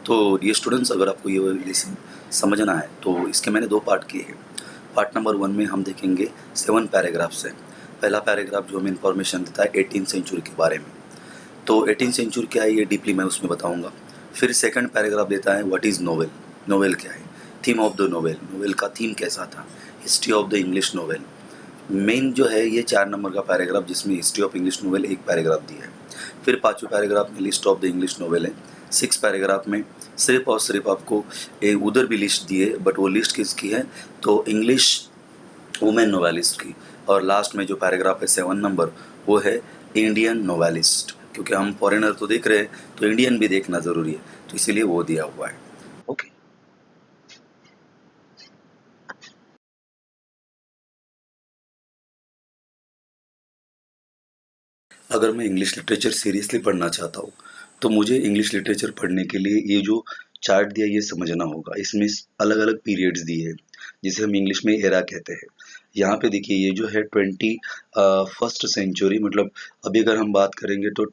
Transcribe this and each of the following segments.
तो ये स्टूडेंट्स, अगर आपको ये लेसन समझना है तो इसके मैंने 2 पार्ट किए हैं। पार्ट नंबर 1 में हम देखेंगे 7 पैराग्राफ्स हैं। पहला पैराग्राफ जो हमें इन्फॉर्मेशन देता है 18th सेंचुरी के बारे में। तो 18th सेंचुरी क्या है ये डीपली मैं उसमें बताऊंगा। फिर सेकंड पैराग्राफ देता है व्हाट इज़ नोवेल, नोवेल क्या है, theme of the novel, novel का थीम कैसा था, history of the English novel. Main जो है ये 4 नंबर का पैराग्राफ जिसमें हिस्ट्री ऑफ इंग्लिश नोवेल एक पैराग्राफ दिया है। फिर 5वें पैराग्राफ में list of the English novel है। 6 पैराग्राफ में सिर्फ और सिर्फ आपको उधर भी लिस्ट दी है, बट वो लिस्ट किसकी है, तो इंग्लिश वुमेन नोवेलिस्ट की। और लास्ट में जो पैराग्राफ है 7 नंबर, वो है इंडियन नोवेलिस्ट, क्योंकि हम फॉरेनर तो देख रहे हैं तो इंडियन भी देखना ज़रूरी है, तो इसीलिए वो दिया हुआ है। ओके। अगर मैं इंग्लिश लिटरेचर सीरियसली पढ़ना चाहता हूँ तो मुझे इंग्लिश लिटरेचर पढ़ने के लिए ये जो चार्ट दिया ये समझना होगा। इसमें अलग अलग पीरियड्स दिए हैं जिसे हम इंग्लिश में एरा कहते हैं। यहाँ पे देखिए ये जो है 21st सेंचुरी, मतलब अभी अगर हम बात करेंगे तो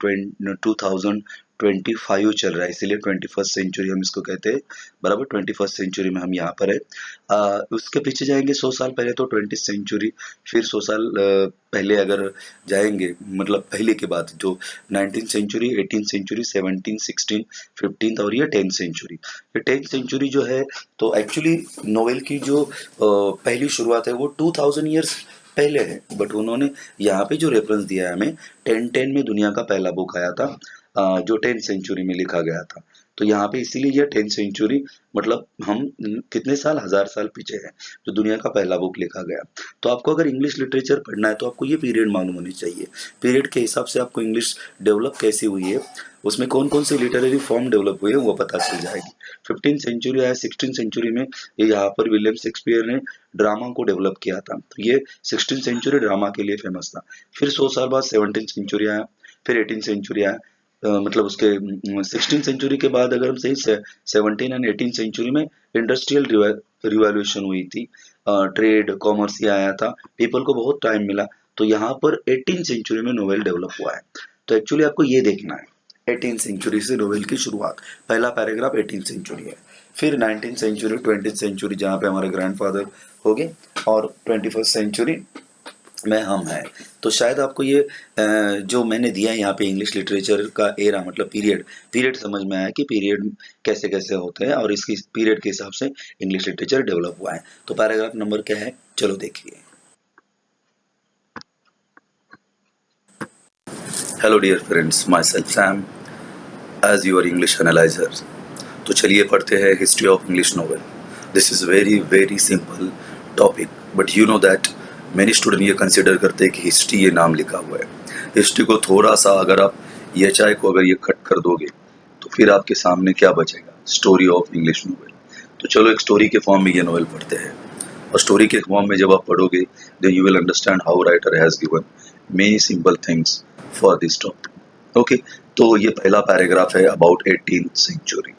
2025 चल रहा है, इसीलिए 21st सेंचुरी हम इसको कहते हैं। बराबर 21st सेंचुरी में हम यहाँ पर है। उसके पीछे जाएंगे 100 साल पहले तो 20th सेंचुरी। फिर 100 साल पहले अगर जाएंगे, मतलब पहले के बाद जो 19th century, 18th century, 17th, 16th, 15th और ये 10th सेंचुरी। ये 10th सेंचुरी जो है तो एक्चुअली नोवेल की जो पहली शुरुआत है वो 2000 ईयर्स पहले है, बट उन्होंने यहाँ पे जो रेफरेंस दिया है हमें 1010 में दुनिया का पहला बुक आया था, जो 10th सेंचुरी में लिखा गया था। तो यहाँ पे इसीलिए ये 10th सेंचुरी, मतलब हम कितने साल, 1000 साल पीछे हैं जो दुनिया का पहला बुक लिखा गया। तो आपको अगर इंग्लिश लिटरेचर पढ़ना है तो आपको ये पीरियड मालूम होनी चाहिए। पीरियड के हिसाब से आपको इंग्लिश डेवलप कैसी हुई है, उसमें कौन कौन से लिटरेरी फॉर्म डेवलप हुए हैं वो पता चल जाएगी। 15th सेंचुरी या 16th सेंचुरी में ये यहाँ पर विलियम शेक्सपियर ने ड्रामा को डेवलप किया था, तो ये 16th सेंचुरी ड्रामा के लिए फेमस था। फिर 100 साल बाद 17th सेंचुरी आया, फिर 18th सेंचुरी आया। मतलब उसके 16th सेंचुरी के बाद अगर हम सही से 17 एंड 18th सेंचुरी में इंडस्ट्रियल रिवॉल्यूशन हुई थी, ट्रेड कॉमर्स ये आया था, पीपल को बहुत टाइम मिला। तो यहाँ पर 18th सेंचुरी में नोवेल डेवलप हुआ है। तो एक्चुअली आपको ये देखना है 18th सेंचुरी से नोवेल की शुरुआत। पहला पैराग्राफ 18th सेंचुरी है, फिर 19th सेंचुरी, 20th सेंचुरी जहाँ पे हमारे ग्रैंडफादर हो गए, और 21st सेंचुरी में हम हैं। तो शायद आपको ये जो मैंने दिया है यहाँ पे इंग्लिश लिटरेचर का एरा, मतलब पीरियड, पीरियड समझ में आया कि पीरियड कैसे कैसे होते हैं और इसकी पीरियड के हिसाब से इंग्लिश लिटरेचर डेवलप हुआ है। तो पैराग्राफ नंबर क्या है, चलो देखिए। Hello dear friends, my self Sam as your English analyser. तो चलिए पढ़ते हैं history of English novel. This is very very simple topic, but you know that many student ये कंसिडर करते हैं कि हिस्ट्री ये नाम लिखा हुआ है। हिस्ट्री को थोड़ा सा अगर आप ये चाय को अगर ये कट कर दोगे तो फिर आपके सामने क्या बचेगा, स्टोरी ऑफ इंग्लिश नोवेल। तो चलो एक स्टोरी के फॉर्म में ये नोवेल पढ़ते हैं, और स्टोरी के फॉर्म में जब आप पढ़ोगे then you will understand how writer has given many simple things for this topic. Okay, तो ये पहला पैराग्राफ है अबाउट 18th सेंचुरी।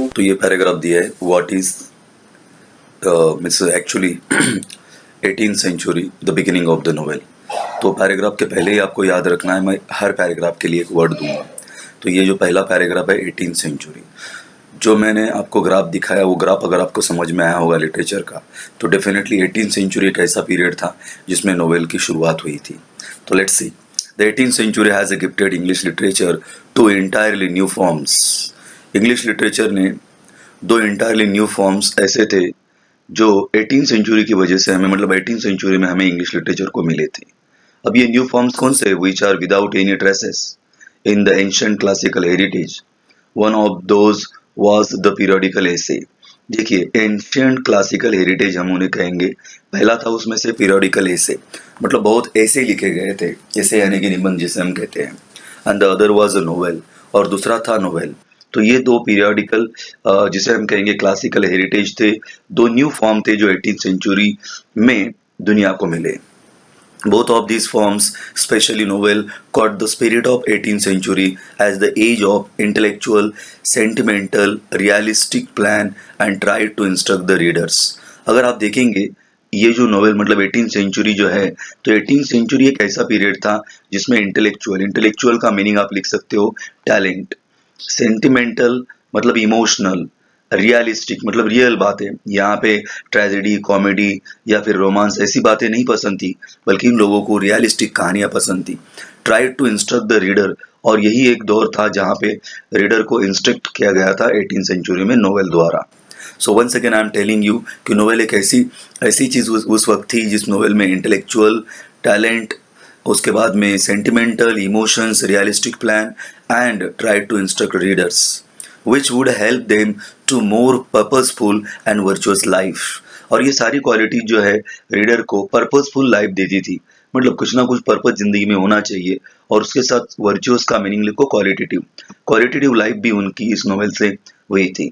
तो ये पैराग्राफ दिया है what is means actually 18th century the beginning of the novel. तो paragraph के पहले ही आपको याद रखना है, मैं हर पैराग्राफ के लिए एक वर्ड दूंगा। तो ये जो पहला पैराग्राफ है 18th सेंचुरी, जो मैंने आपको ग्राफ दिखाया वो ग्राफ अगर आपको समझ में आया होगा लिटरेचर का, तो डेफिनेटली 18th सेंचुरी एक ऐसा पीरियड था जिसमें नोवेल की शुरुआत हुई थी। तो let's see, the 18th century has gifted English literature to entirely new forms. English literature ने दो इंटायरली न्यू फॉर्म्स ऐसे थे जो 18th सेंचुरी की वजह से हमें, मतलब 18th सेंचुरी में हमें इंग्लिश लिटरेचर को मिले थे। अब ये न्यू फॉर्म्स कौन से, which are without any traces in the ancient classical heritage. One of those was the periodical essay. देखिए एंशिएंट क्लासिकल हेरिटेज हम उन्हें कहेंगे, पहला था उसमें से पीरियोडिकल एसे, मतलब बहुत ऐसे लिखे गए थे, ऐसे यानी कि निबंध जिसे हम कहते हैं, and the other was a novel, और दूसरा था नोवेल। तो ये दो पीरियोडिकल जिसे हम कहेंगे क्लासिकल हेरिटेज थे, दो न्यू फॉर्म थे जो 18th सेंचुरी में दुनिया को मिले। Both of these forms, especially novel, caught the spirit of 18th century as the age of intellectual, sentimental, realistic plan and tried to instruct the readers. अगर आप देखेंगे ये जो नोवेल मतलब 18th सेंचुरी जो है, तो 18th सेंचुरी एक ऐसा पीरियड था जिसमें इंटेलेक्चुअल का मीनिंग आप लिख सकते हो टैलेंट, सेंटिमेंटल मतलब इमोशनल, रियलिस्टिक मतलब रियल बातें। यहाँ पे ट्रेजेडी, कॉमेडी या फिर रोमांस ऐसी बातें नहीं पसंद थी, बल्कि इन लोगों को रियलिस्टिक कहानियां पसंद थी। Try to instruct the reader, और यही एक दौर था जहाँ पे रीडर को इंस्ट्रक्ट किया गया था 18th सेंचुरी में नोवेल द्वारा। So one second I am telling you कि नोवेल एक ऐसी ऐसी चीज़ उस वक्त थी जिस नोवेल में इंटेलेक्चुअल, टैलेंट, उसके बाद में sentimental, emotions, realistic plan and try to instruct readers which would help them to more purposeful and virtuous life. और ये सारी क्वालिटी जो है रीडर को पर्पजफुल लाइफ देती थी, मतलब कुछ ना कुछ पर्पज जिंदगी में होना चाहिए। और उसके साथ वर्चुअस का मीनिंग लिखो क्वालिटेटिव, क्वालिटेटिव लाइफ भी उनकी इस नोवेल से हुई थी।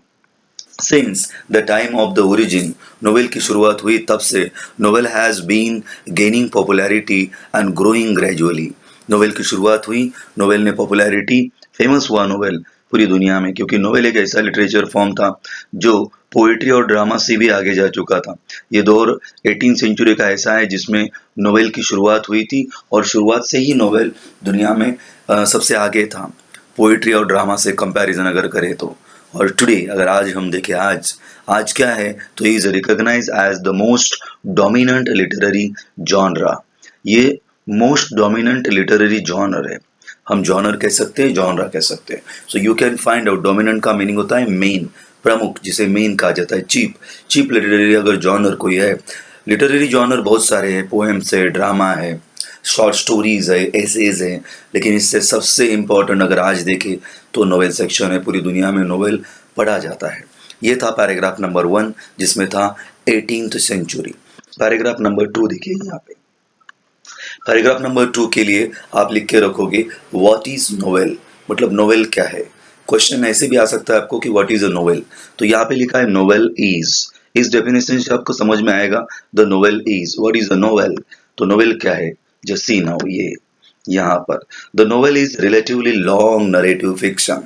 Since the time of the origin, novel की शुरुआत हुई तब से novel has been gaining popularity and growing gradually. Novel की शुरुआत हुई, नोवेल ने पॉपुलैरिटी, फेमस हुआ नोवेल पूरी दुनिया में, क्योंकि नोवेल एक ऐसा लिटरेचर फॉर्म था जो पोइट्री और ड्रामा से भी आगे जा चुका था। ये दौर 18th सेंचुरी का ऐसा है जिसमें नोवेल की शुरुआत हुई थी, और शुरुआत से ही नोवेल दुनिया में सबसे आगे था पोइट्री और ड्रामा से कंपैरिजन अगर करें तो। और टुडे अगर आज हम देखें, आज आज क्या है, तो is recognise as the most dominant literary genre. ये मोस्ट डोमिनेंट लिटरेरी जॉनर है, हम जॉनर कह सकते हैं, जॉनरा कह सकते हैं। So you can find out, dominant का मीनिंग होता है मेन, प्रमुख, जिसे मेन कहा जाता है। चीप लिटरेरी अगर जॉनर कोई है, लिटरेरी जॉनर बहुत सारे हैं, पोएम्स है, ड्रामा है, शॉर्ट स्टोरीज है, एसेज है, लेकिन इससे सबसे इम्पोर्टेंट अगर आज देखें तो नोवेल सेक्शन है। पूरी दुनिया में नोवेल पढ़ा जाता है। ये था पैराग्राफ नंबर 1 जिसमें था 18th सेंचुरी। पैराग्राफ नंबर 2 देखिए यहाँ पे। पैराग्राफ नंबर 2 के लिए आप लिख के रखोगे व्हाट इज नोवेल, मतलब नोवेल क्या है। क्वेश्चन ऐसे भी आ सकता है आपको कि व्हाट इज अ नोवेल, तो यहाँ पे लिखा है नोवेल इज। इस डेफिनेशन से आपको समझ में आएगा the novel is, what is a novel, तो नोवेल क्या है। जस्ट सी नाउ, ये यहाँ पर the novel is relatively long narrative fiction,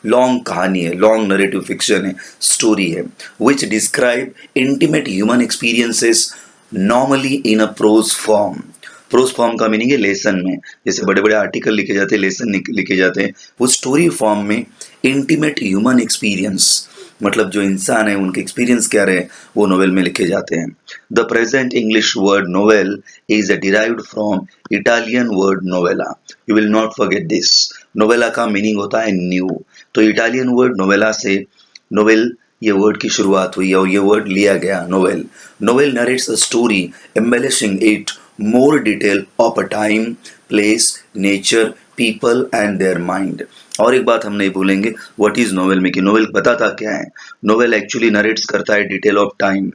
long कहानी है, लॉन्ग नरेटिव फिक्शन है, स्टोरी है, which describe intimate human experiences normally in a prose form. Prose form का मीनिंग है लेसन में, जैसे बड़े बड़े आर्टिकल लिखे जाते हैं, लेसन लिखे जाते हैं, वो स्टोरी फॉर्म में इंटीमेट ह्यूमन एक्सपीरियंस, मतलब जो इंसान है उनके एक्सपीरियंस क्या रहे वो नोवेल में लिखे जाते हैं। The present English word novel is derived from Italian word novella. You will not forget this. Novella का मीनिंग होता है न्यू, तो इटालियन वर्ड नोवेला से नोवेल ये वर्ड की शुरुआत हुई और ये वर्ड लिया गया novel. Novel narrates a story embellishing it more detail of a time, place, nature, people and their mind। और एक बात हम नहीं भूलेंगे व्हाट इज नोवेल में, कि नोवेल बताता क्या है। नोवेल एक्चुअली नरेट्स करता है डिटेल ऑफ टाइम,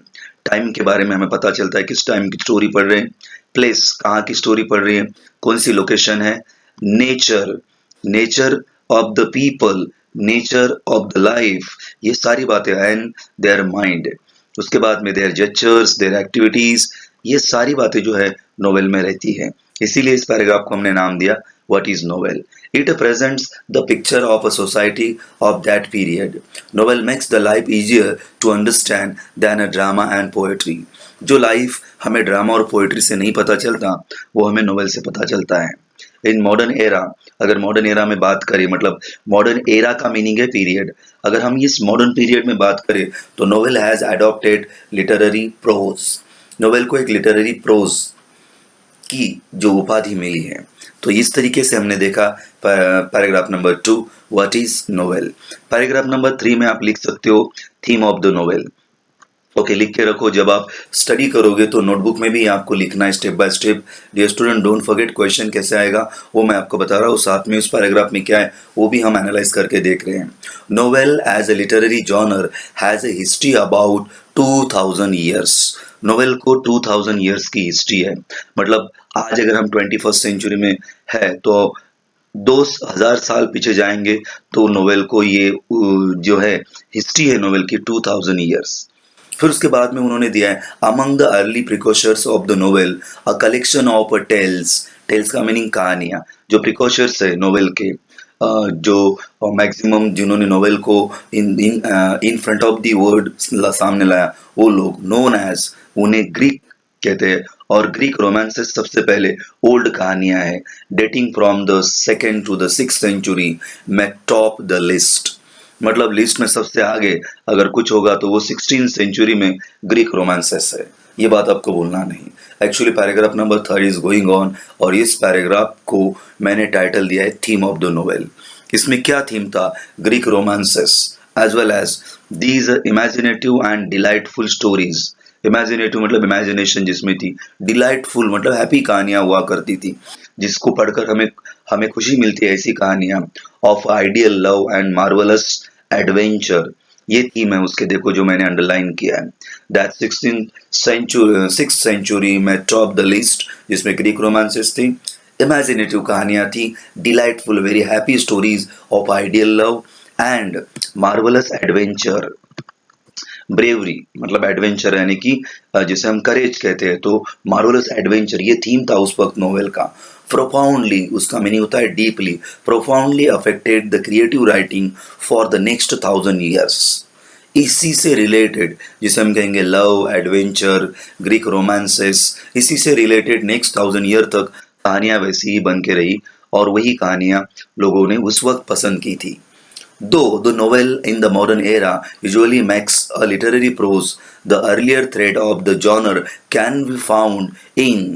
टाइम के बारे में हमें पता चलता है किस टाइम की स्टोरी पढ़ रहे हैं, प्लेस कहाँ की स्टोरी पढ़ रही है, कौन सी लोकेशन है, nature, nature of the people, nature of the life, ये सारी बातें, एंड देयर माइंड, उसके बाद में देयर जेस्चर्स, देयर एक्टिविटीज, ये सारी बातें जो है नोवेल में रहती है। इसीलिए इस पैराग्राफ को हमने नाम दिया what is novel. It presents the picture of a society of that period. Novel makes the life easier to understand than a drama and poetry. जो लाइफ हमें ड्रामा और पोएट्री से नहीं पता चलता वो हमें नोवेल से पता चलता है। इन मॉडर्न एरा, अगर मॉडर्न एरा में बात करें, मतलब मॉडर्न एरा का मीनिंग है पीरियड, अगर हम इस मॉडर्न पीरियड में बात करें तो novel has adopted literary prose. Novel को एक लिटरेरी प्रोज की जो उपाधि मिली है। तो इस तरीके से हमने देखा paragraph number 2 what is novel. Paragraph number 3 में आप लिख सकते हो theme of the novel. Okay, लिख के रखो, जब आप स्टडी करोगे तो नोटबुक में भी आपको लिखना है step by step. Dear student, don't forget question कैसे आएगा वो मैं आपको बता रहा हूँ, साथ में उस पैराग्राफ में क्या है वो भी हम एनालाइज करके देख रहे हैं। Novel as a literary genre has a history about 2000 years. Novel को 2000 ईयर्स की हिस्ट्री है, मतलब आज अगर हम 21st सेंचुरी में है तो 2000 साल पीछे जाएंगे तो नोवेल को ये जो है हिस्ट्री है नोवेल की 2000 ईयर्स। फिर उसके बाद में उन्होंने दिया है among the early precursors of the novel a collection of tales. Tales का मीनिंग कहानियां। जो प्रिकॉशर्स है नोवेल के, जो मैक्सिमम जिन्होंने नोवेल को in front of the word सामने लाया वो लोग नोन एज, उन्हें ग्रीक कहते हैं। और ग्रीक रोमांसेस सबसे पहले ओल्ड कहानियां हैं, dating from the 2nd to the 6th century में टॉप द लिस्ट। मतलब लिस्ट में सबसे आगे अगर कुछ होगा तो वो 16th सेंचुरी में ग्रीक रोमांसेस है। ये बात आपको भूलना नहीं। Actually paragraph number 3 is going on, और इस पैराग्राफ को मैंने टाइटल दिया है थीम ऑफ द नोवेल। इसमें क्या थीम था? Greek romances as well as these imaginative and delightful stories. Imaginative मतलब इमेजिनेशन जिसमें थी, डिलाइटफुल मतलब हैप्पी कहानियां हुआ करती थी, जिसको पढ़कर हमें हमें खुशी मिलती है, ऐसी कहानियां। Of ideal love and marvellous adventure, ये थीम है उसके, देखो जो मैंने अंडरलाइन किया है। दैट 6th सेंचुरी में टॉप द लिस्ट, जिसमें ग्रीक रोमांसेस थी, इमेजिनेटिव कहानियां थी, delightful very happy stories of ideal love and marvellous adventure. Bravery मतलब एडवेंचर, यानी कि जिसे हम करेज कहते हैं, तो मार्वलस एडवेंचर ये थीम था उस वक्त नोवेल का। प्रोफाउंडली, उसका मीनिंग होता है deeply, profoundly affected the creative writing for the next 1000 years. इसी से रिलेटेड, जिसे हम कहेंगे लव एडवेंचर ग्रीक रोमांसेस, इसी से रिलेटेड नेक्स्ट 1000 ईयर तक कहानियां वैसी ही बन के रही, और वही कहानियां लोगों ने उस वक्त पसंद की थी। Though the novel in the modern era usually makes a literary prose, the earlier thread of the genre can be found in।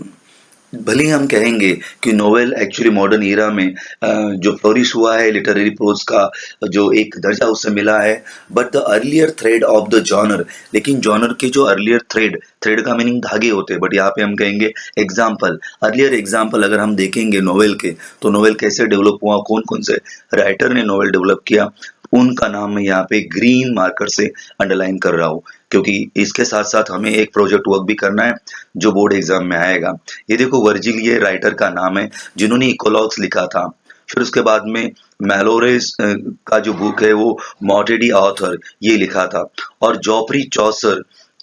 भले ही हम कहेंगे कि नोवेल एक्चुअली मॉडर्न ईरा में जो फ्लोरिश हुआ है लिटरेरी प्रोज का, जो एक दर्जा उसे मिला है, but the earlier thread of the genre, लेकिन जॉनर के जो अर्लियर थ्रेड, थ्रेड का मीनिंग धागे होते हैं, बट यहाँ पे हम कहेंगे एग्जाम्पल, अर्लियर एग्जाम्पल अगर हम देखेंगे नोवेल के, तो नोवेल कैसे डेवलप हुआ, कौन कौन से राइटर ने नोवेल डेवलप किया, उनका नाम मैं यहाँ पे ग्रीन मार्कर से अंडरलाइन कर रहा हूँ, क्योंकि इसके साथ साथ हमें एक प्रोजेक्ट वर्क भी करना है जो बोर्ड एग्जाम में आएगा। ये देखो वर्जिल, ये राइटर का नाम है जिन्होंने इकोलॉग्स लिखा था। फिर उसके बाद में मैलोरेस का जो बुक है वो मॉटेडी ऑथर ये लिखा था। और जॉफरी चॉसर,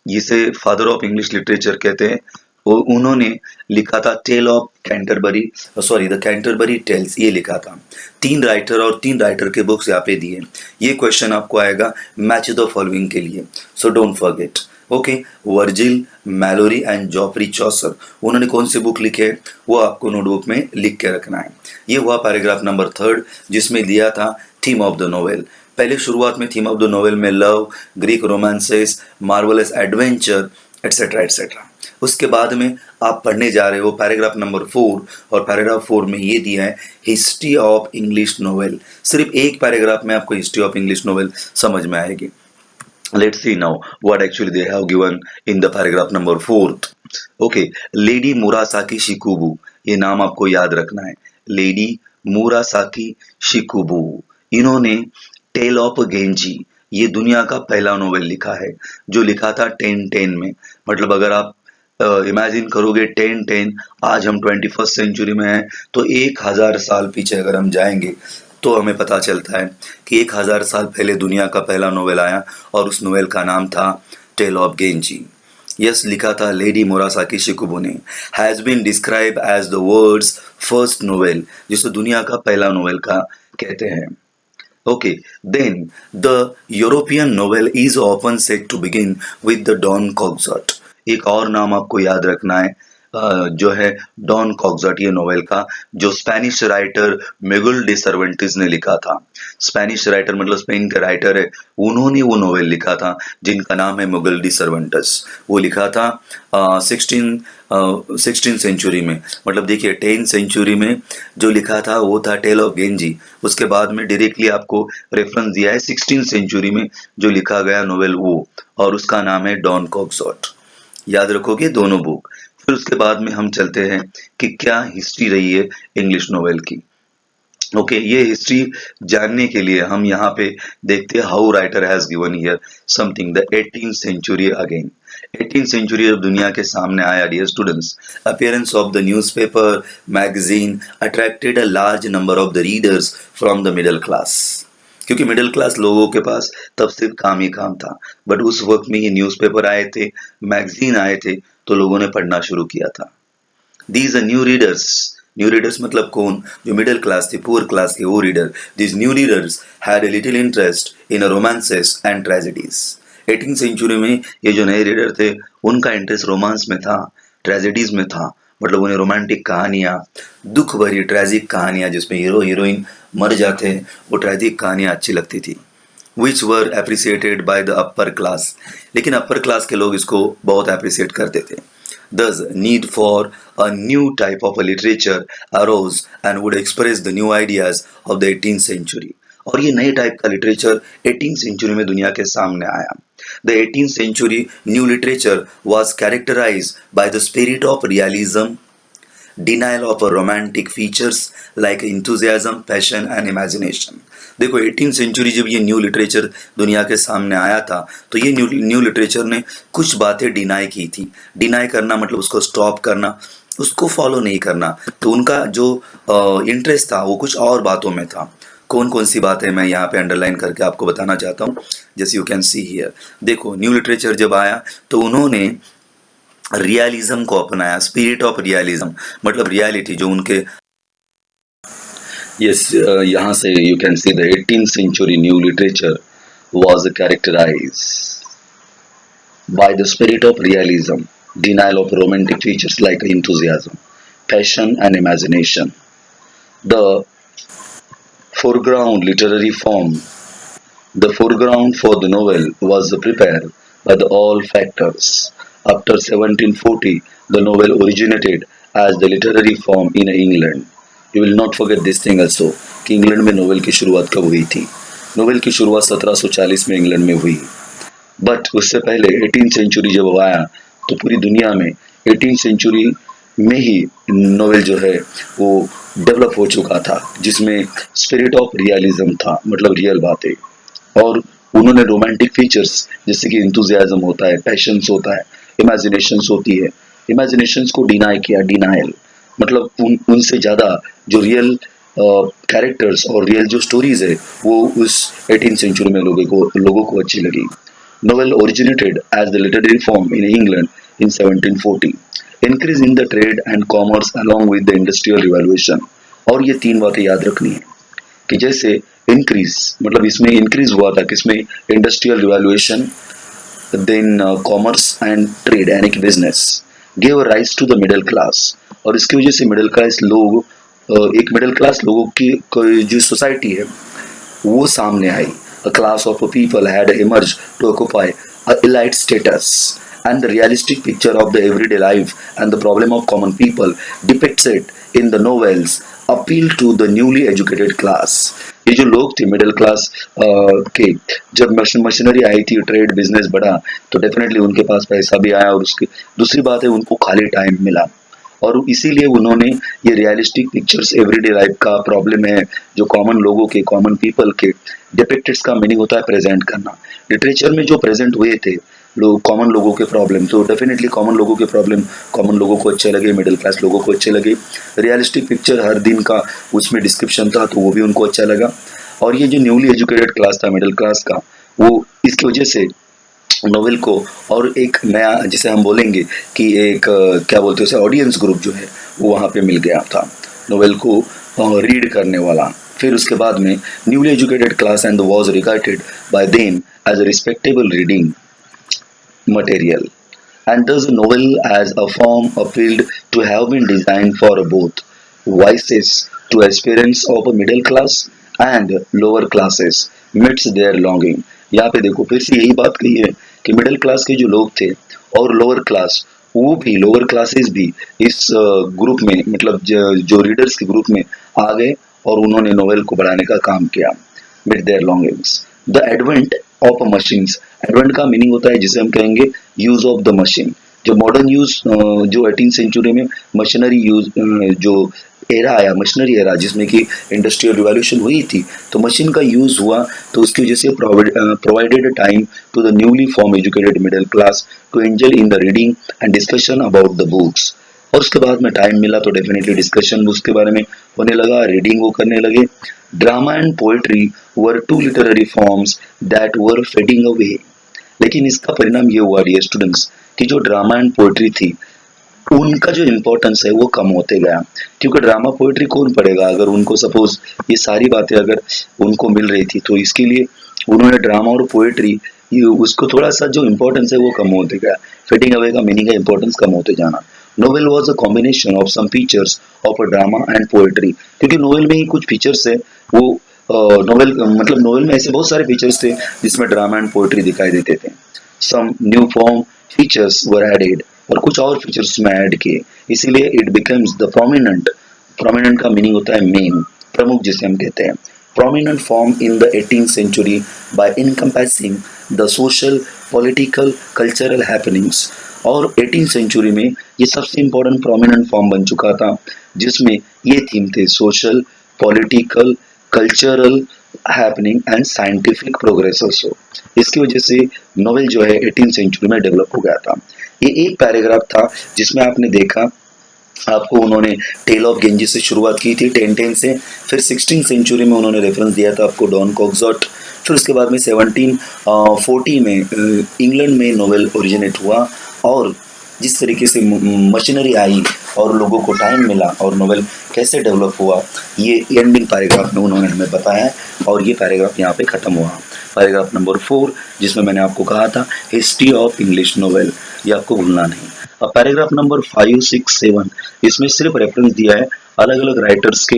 जिसे फादर ऑफ इंग्लिश लिटरेचर कहते हैं, वो उन्होंने लिखा था tale of Canterbury, sorry the Canterbury tales, ये लिखा था। 3 राइटर और 3 राइटर के बुक्स यहाँ पे दिए। ये क्वेश्चन आपको आएगा मैच द फॉलोइंग के लिए, so don't forget. Okay, Virgil, Malory and Geoffrey Chaucer, उन्होंने कौन से बुक लिखे वो आपको नोटबुक में लिख के रखना है। ये हुआ पैराग्राफ नंबर 3 जिसमें दिया था थीम ऑफ द नोवेल। पहले शुरुआत में थीम ऑफ द नोवेल में love, Greek romances, marvellous adventure etcetera etcetera. उसके बाद में आप पढ़ने जा रहे हो पैराग्राफ नंबर 4, और पैराग्राफ 4 में ये दिया है हिस्ट्री ऑफ इंग्लिश नोवेल। सिर्फ एक पैराग्राफ में आपको हिस्ट्री ऑफ इंग्लिश नोवेल समझ में आएगी। Let's see now what actually they have given in the paragraph number 4th. Okay, lady Murasaki Shikibu, ये नाम आपको याद रखना है, लेडी मुरासाकी शिकुबू। इन्होंने टेल ऑफ गेंजी, ये दुनिया का पहला नोवेल लिखा है, जो लिखा था 1010 में। मतलब अगर आप इमेजिन करोगे 1010, आज हम 21st सेंचुरी में हैं, तो 1000 साल पीछे अगर हम जाएंगे तो हमें पता चलता है कि 1000 साल पहले दुनिया का पहला नोवेल आया, और उस नोवेल का नाम था टेल ऑफ गेंजी। यस, लिखा था लेडी मुरासाकी शिकुबू ने। Has been described as the world's first novel, जिसे दुनिया का पहला नोवेल का कहते हैं। Okay, then the European novel is often said to begin with the Don Quixote. एक और नाम आपको याद रखना है, जो है डॉन कॉग्जट, ये नोवेल का, जो स्पेनिश राइटर मिगुल डी सर्वेंटिस ने लिखा था। स्पेनिश राइटर मतलब स्पेन के राइटर है, उन्होंने वो नोवेल लिखा था जिनका नाम है मिगुल डी सर्वेंटिस। वो लिखा था 16 सेंचुरी में। मतलब देखिए 10 सेंचुरी में जो लिखा था वो था टेल ऑफ गेंजी। उसके बाद में डायरेक्टली आपको रेफरेंस दिया है 16 सेंचुरी में जो लिखा गया नोवेल वो, और उसका नाम है डॉन कॉग्जट। याद रखोगे दोनों बुक। फिर उसके बाद में हम चलते हैं कि क्या हिस्ट्री रही है इंग्लिश नोवेल की। ओके, ये हिस्ट्री जानने के लिए हम यहाँ पे देखते हैं how writer has given here something the 18th century again. 18th century जब दुनिया के सामने आया dear students, appearance of the newspaper magazine attracted a large number of the readers from the middle class. क्योंकि मिडिल क्लास लोगों के पास तब सिर्फ काम ही काम था, बट उस वक्त में ये न्यूज़पेपर आए थे, मैगजीन आए थे, तो लोगों ने पढ़ना शुरू किया था। These are new readers, new readers मतलब कौन? जो मिडिल क्लास थे, पुअर क्लास के वो reader. These new readers had a little interest in romances and tragedies. 18th century में ये जो नए रीडर थे उनका इंटरेस्ट रोमांस में था, ट्रेजेडीज में था, मतलब उन्हें रोमांटिक कहानियाँ, दुख भरी ट्रेजिक कहानियाँ जिसमें हीरो हीरोइन मर जाते हैं, वो ट्रेजिक कहानियाँ अच्छी लगती थी, which were appreciated by the upper class. लेकिन अपर क्लास के लोग इसको बहुत अप्रिसिएट करते थे। Thus, need for a new type of a literature arose and would express the new ideas of the 18th century. और ये नए टाइप का लिटरेचर 18th सेंचुरी में दुनिया के सामने आया। The 18th century new literature was characterized by the spirit of realism, denial of a romantic features like enthusiasm, passion and imagination. देखो 18th सेंचुरी जब ये न्यू लिटरेचर दुनिया के सामने आया था, तो ये न्यू लिटरेचर ने कुछ बातें डिनाई की थी। डिनाई करना मतलब उसको स्टॉप करना, उसको फॉलो नहीं करना। तो उनका जो इंटरेस्ट था वो कुछ और बातों में था। कौन कौन सी बातें मैं यहाँ पे अंडरलाइन करके आपको बताना चाहता हूँ, जैसे यू कैन सी हियर। देखो न्यू लिटरेचर जब आया तो उन्होंने रियलिज्म को अपनाया, स्पिरिट ऑफ रियलिज्म मतलब रियलिटी जो उनके Yes, यहाँ से you can see the 18th century new literature was characterized by the spirit of realism, denial of romantic features like enthusiasm, passion and imagination. The foreground literary form, the foreground for the novel was prepared by the all factors. After 1740, the novel originated as the literary form in England. You will not forget this thing also कि England में novel की शुरुआत कब हुई थी। Novel की शुरुआत 1740 में इंग्लैंड में हुई, बट उससे पहले 18th सेंचुरी जब आया तो पूरी दुनिया में 18th सेंचुरी में ही नोवेल जो है वो डेवलप हो चुका था, जिसमें स्पिरिट ऑफ रियलिज्म था, मतलब रियल बातें, और उन्होंने रोमांटिक फीचर्स जैसे कि इंथुजियाज्म होता है, पैशंस होता है, इमेजिनेशंस होती है, इमेजिनेशंस को डिनाई किया, डिनायल मतलब उनसे ज़्यादा जो रियल कैरेक्टर्स और रियल जो स्टोरीज है वो उस 18th सेंचुरी में लोगों को अच्छी लगी। Novel originated as the literary form in England in 1740, increase in the trade and commerce along with the industrial revolution. और ये तीन बातें याद रखनी है कि जैसे इंक्रीज मतलब इसमें इंक्रीज हुआ था किसमें, industrial revolution, then commerce and trade यानी कि business, give rise to the middle class. और इसकी वजह से मिडिल क्लास लोग, एक मिडिल क्लास लोगों की जो सोसाइटी है वो सामने आई। A class of people had emerge to occupy a elite status and the realistic picture of the everyday life and the problem of common people depicts it in the novels appeal to the newly educated class. ये जो लोग थे middle class के, जब machinery आई थी, trade business बढ़ा, तो definitely उनके पास पैसा भी आया और उसकी दूसरी बात है उनको खाली टाइम मिला, और इसीलिए उन्होंने ये रियलिस्टिक पिक्चर्स एवरीडे लाइफ का प्रॉब्लम है जो कॉमन लोगों के, कॉमन पीपल के, डिपिक्टेड्स का मीनिंग होता है प्रेजेंट करना। लिटरेचर में जो प्रेजेंट हुए थे लोग, कॉमन लोगों के प्रॉब्लम, तो डेफिनेटली कॉमन लोगों के प्रॉब्लम कॉमन लोगों को अच्छे लगे, मिडिल क्लास लोगों को अच्छे लगे। रियलिस्टिक पिक्चर हर दिन का उसमें डिस्क्रिप्शन था तो वो भी उनको अच्छा लगा। और ये जो न्यूली एजुकेटेड क्लास था मिडिल क्लास का, वो इसकी वजह से नोवेल को और एक नया, जिसे हम बोलेंगे कि एक क्या बोलते हैं उसे, ऑडियंस ग्रुप जो है वो वहाँ पे मिल गया था नोवेल को रीड करने वाला। फिर उसके बाद में newly educated class and was regarded by them as a respectable reading material, and thus a novel as a form appealed to have been designed for both vices to aspirants of a middle class and lower classes meets their longing। यहाँ पे देखो फिर से यही बात कही है कि मिडिल क्लास के जो लोग थे और लोअर क्लास, वो भी लोअर क्लासेस भी इस ग्रुप में, मतलब जो रीडर्स के ग्रुप में आ गए और उन्होंने नोवेल को बढ़ाने का काम किया। meet their longings। The advent of machines, advent का मीनिंग होता है जिसे हम कहेंगे यूज ऑफ द मशीन। जो मॉडर्न यूज, जो 18th सेंचुरी में मशीनरी यूज, जो एरा आया, मशीनरी एरा, जिसमें कि इंडस्ट्रियल रिवॉल्यूशन हुई थी, तो मशीन का यूज हुआ, तो उसकी वजह से provided time to the newly form educated middle class to enjoy in the reading and discussion about the books. और उसके बाद में टाइम मिला तो डेफिनेटली डिस्कशन बुक्स के बारे में होने लगा, रीडिंग वो करने लगे। Drama and poetry were two literary forms that were fading away. लेकिन इसका परिणाम ये हुआ डियर स्टूडेंट्स कि जो ड्रामा एंड पोएट्री थी उनका जो इम्पोर्टेंस है वो कम होते गया, क्योंकि ड्रामा पोएट्री कौन पढ़ेगा अगर उनको सपोज ये सारी बातें अगर उनको मिल रही थी। तो इसके लिए उन्होंने ड्रामा और पोएट्री, उसको थोड़ा सा जो इम्पोर्टेंस है वो कम होते गया। फेडिंग अवे का मीनिंग है इम्पोर्टेंस कम होते जाना। Novel was a combination of some features of a drama and poetry, क्योंकि नोवेल में ही कुछ फीचर्स है वो नोवेल मतलब नोवेल में ऐसे बहुत सारे फीचर्स थे जिसमें ड्रामा एंड पोएट्री दिखाई देते थे। सम न्यू फॉर्म फीचर्स वर एडेड, और कुछ और फीचर्स में ऐड किए, इसीलिए it becomes the prominent. Prominent का मीनिंग होता है मेन, प्रमुख जिसे हम कहते हैं। Prominent form in the 18th century by encompassing the social, political, cultural happenings। और 18th century में ये सबसे इम्पोर्टेंट प्रोमिनेंट फॉर्म बन चुका था, जिसमें ये थीम थे social, political, cultural happening and scientific progress also. इसकी वजह से नोवेल जो है 18th सेंचुरी में डेवलप हो गया था। ये एक पैराग्राफ था जिसमें आपने देखा, आपको उन्होंने टेल ऑफ गेंजी से शुरुआत की थी 1010 से, फिर 16th सेंचुरी में उन्होंने रेफरेंस दिया था आपको डॉन कॉक्सॉट, फिर उसके बाद में 1740 में इंग्लैंड में नोवेल ओरिजिनेट हुआ। और जिस तरीके से मशीनरी आई और लोगों को टाइम मिला और नोवेल कैसे डेवलप हुआ, ये एंडिंग पैराग्राफ में उन्होंने हमें बताया, और ये पैराग्राफ यहाँ पे ख़त्म हुआ। पैराग्राफ नंबर 4 जिसमें मैंने आपको कहा था हिस्ट्री ऑफ इंग्लिश नोवेल, ये आपको भूलना नहीं। अब पैराग्राफ नंबर 5, 6, 7 इसमें सिर्फ रेफरेंस दिया है अलग अलग राइटर्स के,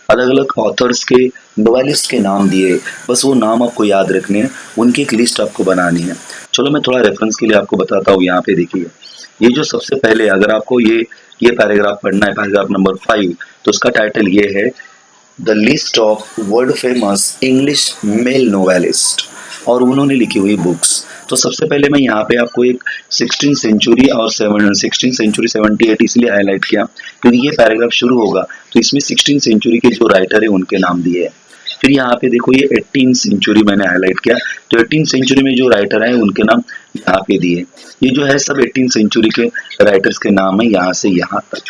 अलग अलग ऑथर्स के, नोवेलिस्ट के नाम दिए, बस वो नाम आपको याद रखने हैं, उनकी एक लिस्ट आपको बनानी है। चलो मैं थोड़ा रेफरेंस के लिए आपको बताता हूँ। यहाँ पे देखिए, ये जो सबसे पहले अगर आपको ये पैराग्राफ पढ़ना है, पैराग्राफ नंबर 5, तो उसका टाइटल ये है the list of world famous English male novelist, और उन्होंने लिखी हुई बुक्स। तो सबसे पहले मैं यहाँ पे आपको एक 16th सेंचुरी और 16th सेंचुरी 78 इसलिए हाईलाइट किया क्योंकि ये पैराग्राफ शुरू होगा तो इसमें 16th सेंचुरी के जो राइटर है उनके नाम दिए हैं। फिर यहाँ पे देखो ये 18th सेंचुरी मैंने हाईलाइट किया, तो 18th सेंचुरी में जो राइटर है उनके नाम यहाँ पे दिए। ये जो है सब 18th सेंचुरी के राइटर्स के नाम है यहाँ से यहाँ तक,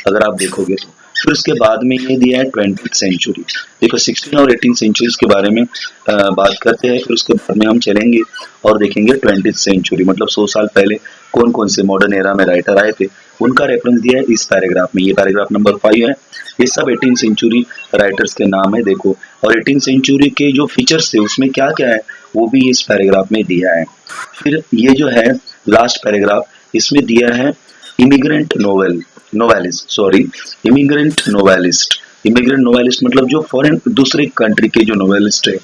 अगर आप देखोगे तो। फिर उसके बाद में ये दिया है 20th सेंचुरी। देखो 16 और 18 सेंचुरीज के बारे में बात करते हैं, फिर उसके बाद में हम चलेंगे और देखेंगे 20th सेंचुरी मतलब 100 साल पहले कौन कौन से मॉडर्न एरा में राइटर आए थे, उनका रेफरेंस दिया है इस पैराग्राफ में। ये पैराग्राफ नंबर 5 है, ये सब 18th सेंचुरी राइटर्स के नाम है देखो। और 18th सेंचुरी के जो फीचर्स थे उसमें क्या क्या है वो भी इस पैराग्राफ में दिया है। फिर ये जो है लास्ट पैराग्राफ, इसमें दिया है इमिग्रेंट नोवेलिस्ट मतलब जो फॉरेन दूसरे कंट्री के जो नोवेलिस्ट है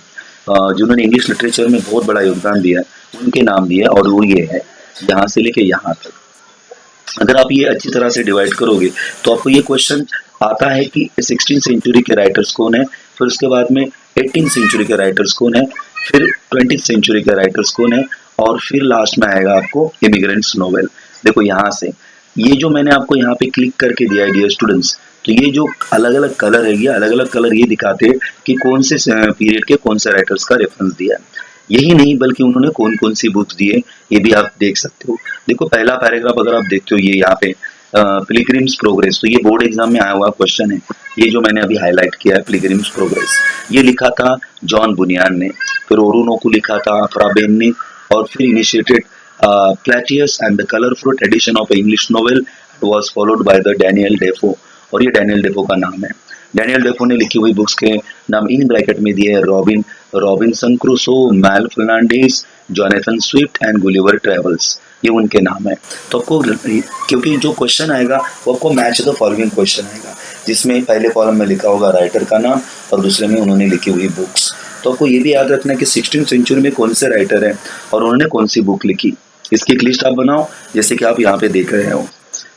जिन्होंने इंग्लिश लिटरेचर में बहुत बड़ा योगदान दिया है उनके नाम दिए, और वो ये है यहाँ से लेके यहाँ तक। अगर आप ये अच्छी तरह से डिवाइड करोगे तो आपको ये क्वेश्चन आता है कि 16th सेंचुरी के राइटर्स कौन है, फिर उसके बाद में 18th सेंचुरी के राइटर्स कौन है, फिर 20th सेंचुरी के राइटर्स कौन है, और फिर लास्ट में आएगा आपको इमिग्रेंट्स नोवेल। देखो यहाँ से ये जो मैंने आपको यहाँ पे क्लिक करके दिया है डियर स्टूडेंट्स, तो ये जो अलग अलग कलर है, ये अलग अलग कलर ये दिखाते हैं कि कौन से पीरियड के कौन से राइटर्स का रेफरेंस दिया है। यही नहीं बल्कि उन्होंने कौन कौन सी बुक्स दी है ये भी आप देख सकते हो। देखो पहला पैराग्राफ अगर आप देखते हो ये यहाँ पे पिलग्रिम्स प्रोग्रेस, तो ये बोर्ड एग्जाम में आया हुआ क्वेश्चन है, ये जो मैंने अभी हाईलाइट किया है पिलग्रिम्स प्रोग्रेस, ये लिखा था जॉन बुनियान ने, फिर ओरोनोको लिखा था अफ्राबेन ने, और फिर इनिशिएटेड प्लेटियस and the colourful addition of English novel was followed by the Daniel Defoe, और ये डैनियल डेफो का नाम है। डैनियल डेफो ने लिखी हुई बुक्स के नाम इन ब्रैकेट में दिए हैं Robinson Crusoe, Moll Flanders, Jonathan Swift and Gulliver Travels, ये उनके नाम है। तो आपको क्योंकि जो क्वेश्चन आएगा वो आपको मैच द फॉलोइंग क्वेश्चन आएगा, जिसमें पहले कॉलम में लिखा होगा राइटर का नाम और दूसरे में उन्होंने लिखी हुई बुक्स। तो आपको ये भी याद रखना है कि 16th सेंचुरी में कौन से राइटर हैं और उन्होंने कौन सी बुक लिखी, इसकी एक लिस्ट आप बनाओ जैसे कि आप यहाँ पे देख रहे हो।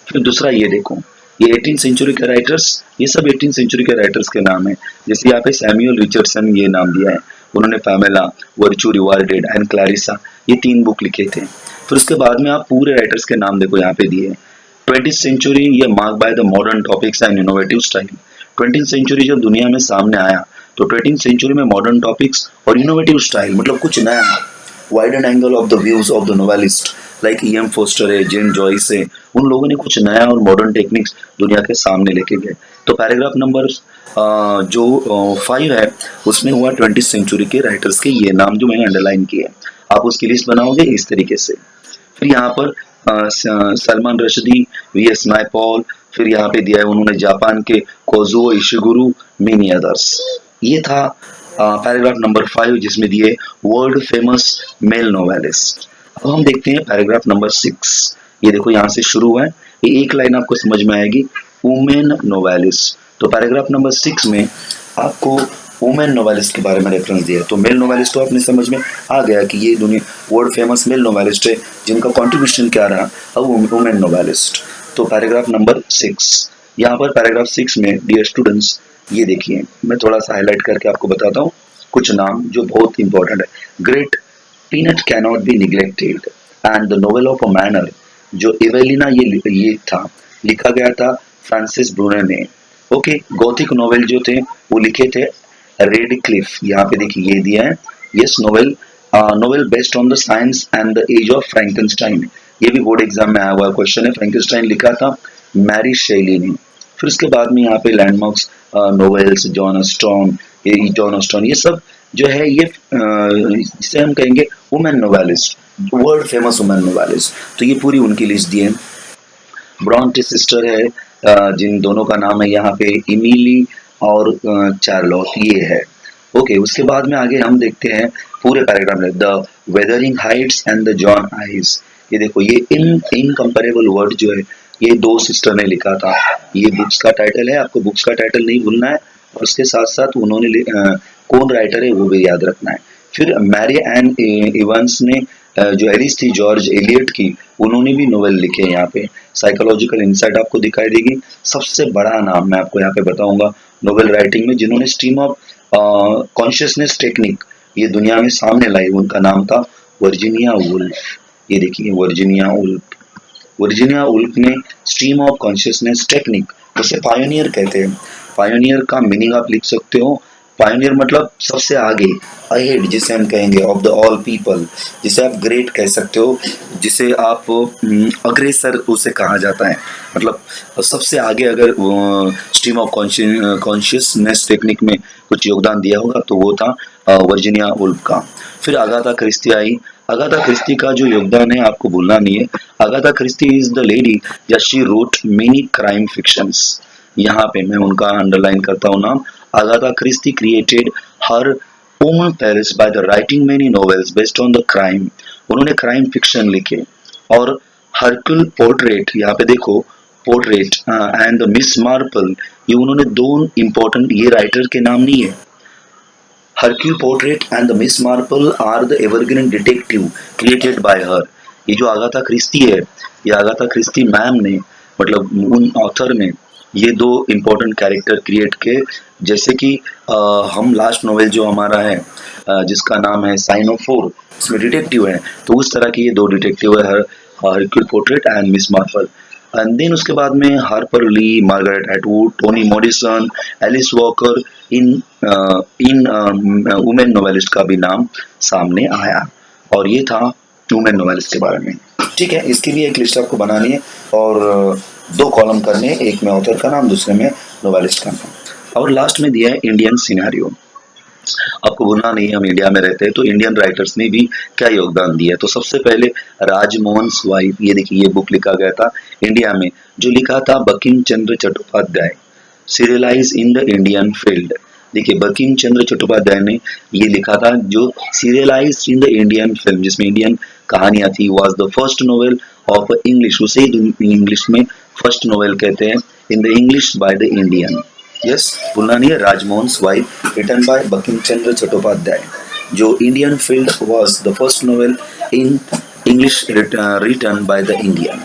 फिर दूसरा ये देखो, ये 18th सेंचुरी के राइटर्स, ये सब 18th सेंचुरी के राइटर्स के नाम है। जैसे यहाँ पे सैमुअल रिचर्डसन ये नाम दिया है, उन्होंने Pamela, virtue rewarded and Clarissa ये 3 बुक लिखे थे। फिर उसके बाद में आप पूरे राइटर्स के नाम देखो यहाँ पे दिए। 20th सेंचुरी ये mark by the modern topics and innovative style. 20th century जब दुनिया में सामने आया तो 20th सेंचुरी में मॉडर्न टॉपिक्स और इनोवेटिव स्टाइल मतलब कुछ नया, widen angle of the views of the novelist like E.M. Forster है, जेन जॉइस है, उन लोगों ने कुछ नया और मॉडर्न टेक्निक्स दुनिया के सामने लेके गए। तो पैराग्राफ नंबर जो 5 है उसमें हुआ 20th सेंचुरी के राइटर्स के ये नाम जो मैंने अंडरलाइन किए, आप उसकी लिस्ट बनाओगे इस तरीके से। फिर यहाँ पर सलमान रश्दी, V.S. नायपॉल, फिर यहाँ पे दिया है उन्होंने जापान के कोजुओ इशिगुरु, मेनी अदर्स। ये था पैराग्राफ नंबर 5 जिसमें दिए वर्ल्ड फेमस मेल नोवेलिस्ट। अब हम देखते हैं पैराग्राफ नंबर 6। ये देखो यहाँ से शुरू हुआ है, ये एक लाइन आपको समझ में आएगी, वुमेन नोवेलिस्ट। तो पैराग्राफ नंबर 6 में आपको वुमेन नोवेलिस्ट के बारे में रेफरेंस दिया है। तो मेल नोवेलिस्ट तो आपने समझ में आ गया कि ये दुनिया वर्ल्ड फेमस मेल नोवेलिस्ट है जिनका कंट्रीब्यूशन क्या रहा, अब वुमेन नोवेलिस्ट। तो पैराग्राफ नंबर 6, यहाँ पर पैराग्राफ 6 में डियर स्टूडेंट्स ये देखिए, मैं थोड़ा सा हाईलाइट करके आपको बताता हूँ कुछ नाम जो बहुत इंपॉर्टेंट है। Great peanut cannot be neglected and the novel of a manner, जो एवेलिना ये था, लिखा गया था फ्रांसिस ब्रूने ने। ओके, गॉथिक नोवेल जो थे वो लिखे थे रेडक्लिफ, यहाँ पे देखिए ये दिया है, yes novel, novel based on the science and the age of Frankenstein, ये भी बोर्ड एग्जाम में आया हुआ क्वेश्चन है। फ्रैंकेनस्टाइन लिखा था मैरी शेली ने। फिर उसके बाद में यहाँ पे लैंडमार्क्स नोवेल्स, जॉन ऑस्टन, ये सब जो है ये जिसे हम कहेंगे women novelist, world famous women novelist, तो ये पूरी उनकी लिस्ट दी है। ब्रॉन्टे सिस्टर है, जिन दोनों का नाम है यहाँ पे इमिली और चार्लोट, ये है। ओके, उसके बाद में आगे हम देखते हैं पूरे पैराग्राफ में the weathering Heights and the John eyes. ये देखो ये इनकम्पेरेबल वर्ड जो है ये दो सिस्टर ने लिखा था। ये बुक्स का टाइटल है, आपको बुक्स का टाइटल नहीं भूलना है और उसके साथ साथ उन्होंने कौन राइटर है वो भी याद रखना है। फिर मैरी एन इवंस ने जो एलिस थी जॉर्ज एलियट की, उन्होंने भी नोवेल लिखे हैं। यहाँ पे साइकोलॉजिकल इंसाइट आपको दिखाई देगी। सबसे बड़ा नाम मैं आपको यहाँ पे बताऊंगा नोवेल राइटिंग में जिन्होंने स्ट्रीम ऑफ कॉन्शियसनेस टेक्निक ये दुनिया में सामने लाई, उनका नाम था वर्जीनिया वुल्फ। ये देखिए वर्जीनिया वुल्फ, वर्जीनिया वुल्फ ने स्ट्रीम ऑफ कॉन्शियसनेस टेक्निक, उसे पायोनियर कहते हैं। पायोनियर का मीनिंग आप लिख सकते हो, पायोनियर मतलब सबसे आगे, अहेड जिसे हम कहेंगे, ऑफ द ऑल पीपल, जिसे आप ग्रेट कह सकते हो, जिसे आप अग्रेसर उसे कहा जाता है, मतलब सबसे आगे अगर स्ट्रीम ऑफ कॉन्शियसनेस टेक्निक में कुछ योगदान दिया होगा तो वो था वर्जीनिया वुल्फ का। फिर अगाथा क्रिस्टी आई। अगाथा क्रिस्टी का जो योगदान है आपको भूलना नहीं है। Agatha Christie is the lady या she wrote many crime fictions. यहाँ पे मैं उनका अंडरलाइन करता हूँ नाम। Agatha Christie created her own Paris by the writing many novels based on the crime. उन्होंने क्राइम फिक्शन लिखे। और हरक्यूल पोर्ट्रेट, यहाँ पे देखो Poirot and the Miss Marple, ये उन्होंने दो इंपॉर्टेंट, ये राइटर के नाम नहीं है। Hercule Poirot and the Miss Marple are the evergreen detective created by her. ये जो अगाथा क्रिस्टी है, ये अगाथा क्रिस्टी मैम ने, मतलब उन ऑथर ने ये दो इम्पोर्टेंट कैरेक्टर क्रिएट किए। जैसे कि हम लास्ट नोवेल जो हमारा है जिसका नाम है साइन ऑफ फोर, इसमें डिटेक्टिव है, तो उस तरह के ये दो डिटेक्टिव है, Hercule Poirot and Miss Marple. And then उसके बाद में Harper Lee, Margaret Atwood, Toni Morrison, Alice Walker, इन वुमेन नोवेलिस्ट का भी नाम सामने आया। और ये था वुमेन नोवेलिस्ट के बारे में। ठीक है, इसकी भी एक लिस्ट आपको बनानी है और दो कॉलम करने हैं, एक में ऑथर का नाम, दूसरे में नोवेलिस्ट का नाम। और लास्ट में दिया है इंडियन सिनेरियो। आपको भूलना नहीं, हम इंडिया में रहते हैं तो इंडियन राइटर्स ने भी क्या योगदान दिया है। तो सबसे पहले राजमोहन स्वाइप, ये देखिए ये बुक लिखा गया था इंडिया में, जो लिखा था Bankim Chandra Chattopadhyay, serialize in the Indian field. देखिए बंकिम चंद्र चट्टोपाध्याय ने ये लिखा था जो serialize in the Indian film, जिसमें इंडियन कहानियां थी, was the first novel of English, उसे इंग्लिश में फर्स्ट नोवेल कहते हैं, in the English by the Indian. Yes, भूलना नहीं है, Rajmohan wife, written by Bankim Chandra Chattopadhyay. जो Indian field was the first novel in English written by the Indian.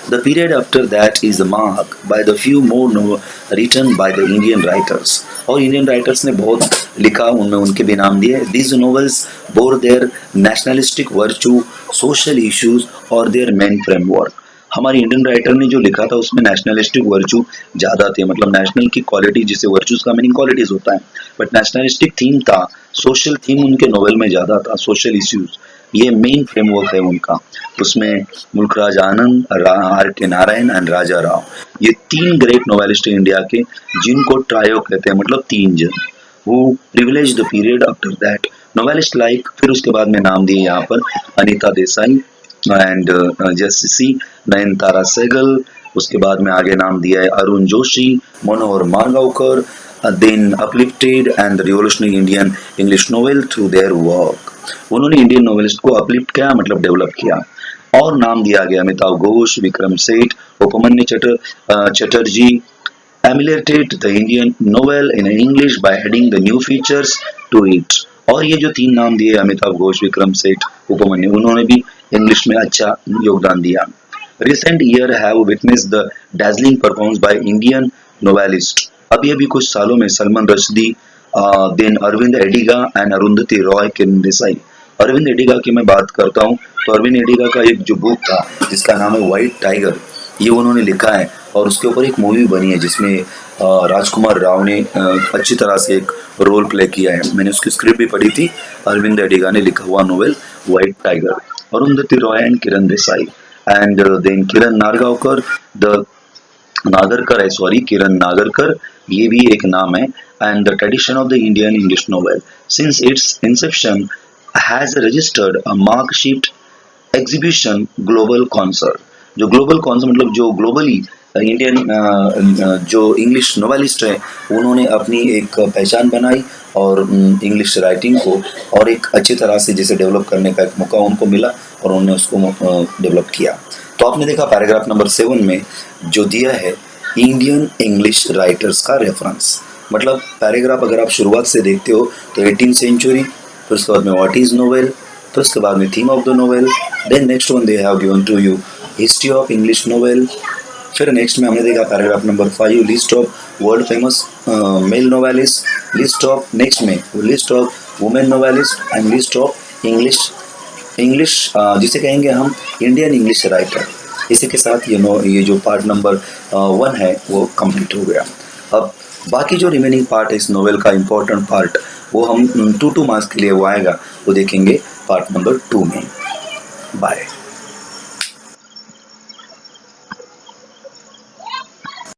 The period after that is marked by the few more novels written by the Indian writers. और Indian writers ने बहुत लिखा, उनमें उनके भी नाम दिए। These novels bore their nationalistic virtue, social issues और their main framework. हमारे इंडियन राइटर ने जो लिखा था उसमें नेशनलिस्टिक वर्चू ज़्यादा थे, मतलब नेशनल की क्वालिटी, जिसे वर्चूज का मीनिंग क्वालिटीज होता है, बट नेशनलिस्टिक थीम था, सोशल थीम उनके नोवेल में ज़्यादा था, सोशल इश्यूज, ये मेन फ्रेमवर्क है उनका। उसमें मुल्कराज आनंद, आर के नारायण एंड राजा राव, ये तीन ग्रेट नोवेलिस्ट हैं इंडिया के, जिनको ट्रायो कहते हैं, मतलब तीन जन, वो privilege the period after that novelist like. फिर उसके बाद में नाम दिए यहाँ पर अनीता देसाई एंड जैसी नयनतारा सहगल। उसके बाद में आगे नाम दिया है Arun Joshi, Manohar Malgonkar, then uplifted and the revolutionary Indian English novel through their work. उन्होंने इंडियन नोवेलिस्ट को अपलिफ्ट किया, मतलब डेवलप किया। और नाम दिया गया Amitav Ghosh, Vikram Seth, Upmanyu Chatterjee emulated the Indian novel in English by adding the new features to it। और ये जो तीन नाम दिए अमिताभ घोष, विक्रम सेठ, उपमन्यु, उन्होंने भी इंग्लिश में अच्छा योगदान दिया। Recent year have witnessed the dazzling performance by Indian novelist। अभी अभी कुछ सालों में सलमान रश्दी, देन अरविंद एडिगा एंड अरुंधति रॉय किरण देसाई। अरविंद एडिगा की मैं बात करता हूँ तो अरविंद एडिगा का एक जो बुक था जिसका नाम है व्हाइट टाइगर, ये उन्होंने लिखा है और उसके ऊपर एक मूवी बनी है जिसमें राजकुमार राव ने अच्छी तरह से एक रोल प्ले किया है। मैंने उसकी स्क्रिप्ट भी पढ़ी थी। अरविंद एडिगा ने लिखा हुआ novel white tiger. Arundhati Roy and Kiran Desai and then Kiran Nargaonkar, the Nagarkar है, सॉरी किरण नागरकर, ये भी एक नाम है। And the tradition of the Indian English novel since its inception has registered a mark shift exhibition global concert. जो ग्लोबल कॉन्सर्ट मतलब जो ग्लोबली इंडियन जो इंग्लिश नोवेलिस्ट है उन्होंने अपनी एक पहचान बनाई और इंग्लिश राइटिंग को और एक अच्छी तरह से जिसे डेवलप करने का एक मौका उनको मिला और उन्होंने उसको डेवलप किया। तो आपने देखा पैराग्राफ नंबर 7 में जो दिया है इंडियन इंग्लिश राइटर्स का रेफरेंस, मतलब पैराग्राफ अगर आप शुरुआत से देखते हो तो 18th सेंचुरी, फिर उसके बाद में व्हाट इज नोवेल, फिर उसके बाद में theme of the novel, then next one they have given to you history of English novel. फिर नेक्स्ट में हमने देखा paragraph number 5 list of world famous male novelist, list of next में list of women novelist and list of English जिसे कहेंगे हम Indian English writer. इसी के साथ ये जो पार्ट नंबर 1 है वो कंप्लीट हो गया। अब बाकी जो रिमेनिंग पार्ट है इस नोवेल का इम्पोर्टेंट पार्ट वो हम 2 मार्क्स के लिए वो आएगा, वो देखेंगे पार्ट नंबर 2 में। बाय।